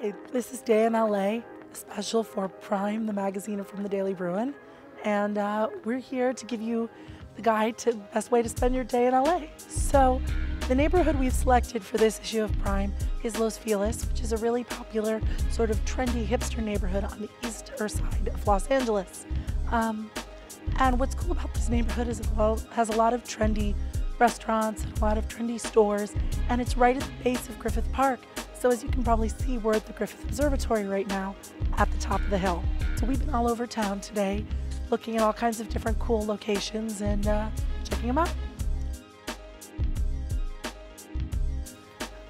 Hi, this is Day in LA, a special for Prime, the magazine from the Daily Bruin, and we're here to give you the guide to the best way to spend your day in LA. So, the neighborhood we've selected for this issue of Prime is Los Feliz, which is a really popular, sort of trendy hipster neighborhood on the eastern side of Los Angeles. And what's cool about this neighborhood is it has a lot of trendy restaurants, a lot of trendy stores, and it's right at the base of Griffith Park. So as you can probably see, we're at the Griffith Observatory right now at the top of the hill. So we've been all over town today looking at all kinds of different cool locations and checking them out.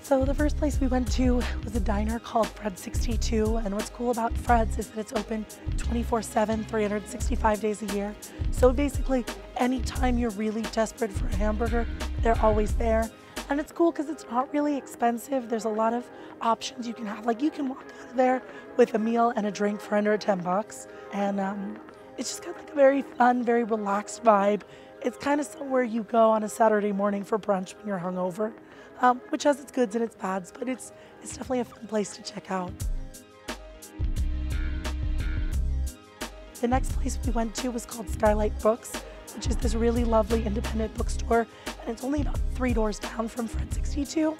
So the first place we went to was a diner called Fred's 62, and what's cool about Fred's is that it's open 24/7, 365 days a year. So basically, anytime you're really desperate for a hamburger, they're always there. And it's cool because it's not really expensive. There's a lot of options you can have. Like, you can walk out of there with a meal and a drink for under $10. And it's just got like a very fun, very relaxed vibe. It's kind of somewhere you go on a Saturday morning for brunch when you're hungover, which has its goods and its bads, but it's definitely a fun place to check out. The next place we went to was called Skylight Books, which is this really lovely independent bookstore, and it's only about 3 doors down from Fred 62,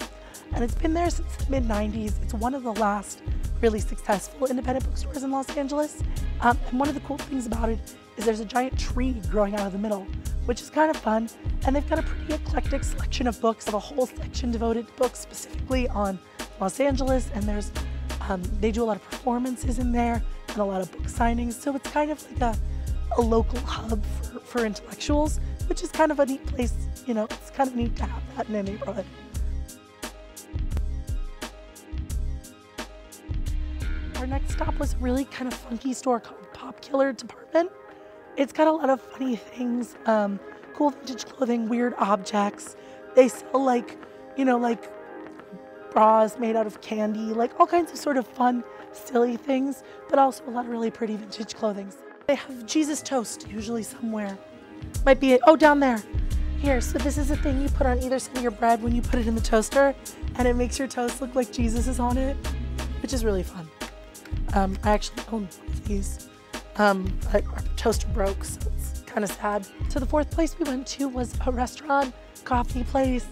and it's been there since the mid-90s. It's one of the last really successful independent bookstores in Los Angeles, and one of the cool things about it is there's a giant tree growing out of the middle, which is kind of fun, and they've got a pretty eclectic selection of books. They have a whole section devoted to books specifically on Los Angeles, and there's they do a lot of performances in there and a lot of book signings, so it's kind of like a local hub for intellectuals, which is kind of a neat place. You know, it's kind of neat to have that in a neighborhood. Our next stop was a really kind of funky store called Pop Killer Department. It's got a lot of funny things, cool vintage clothing, weird objects. They sell like bras made out of candy, like all kinds of sort of fun, silly things, but also a lot of really pretty vintage clothing. They have Jesus toast usually somewhere. Might be down there. Here, so this is a thing you put on either side of your bread when you put it in the toaster, and it makes your toast look like Jesus is on it, which is really fun. I actually own one of these. Our toaster broke, so it's kind of sad. So the fourth place we went to was a restaurant, coffee place.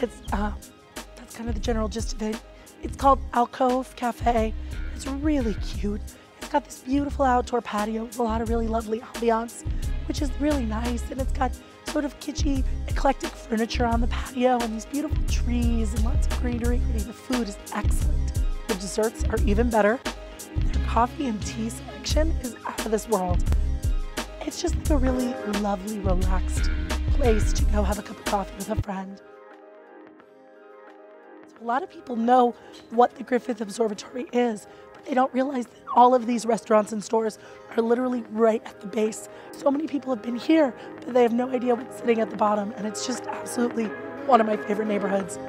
It's that's kind of the general gist of it. It's called Alcove Cafe. It's really cute. It's got this beautiful outdoor patio with a lot of really lovely ambiance, which is really nice. And it's got sort of kitschy, eclectic furniture on the patio and these beautiful trees and lots of greenery. The food is excellent. The desserts are even better. Their coffee and tea selection is out of this world. It's just like a really lovely, relaxed place to go have a cup of coffee with a friend. So a lot of people know what the Griffith Observatory is, but they don't realize that all of these restaurants and stores are literally right at the base. So many people have been here, but they have no idea what's sitting at the bottom, and it's just absolutely one of my favorite neighborhoods.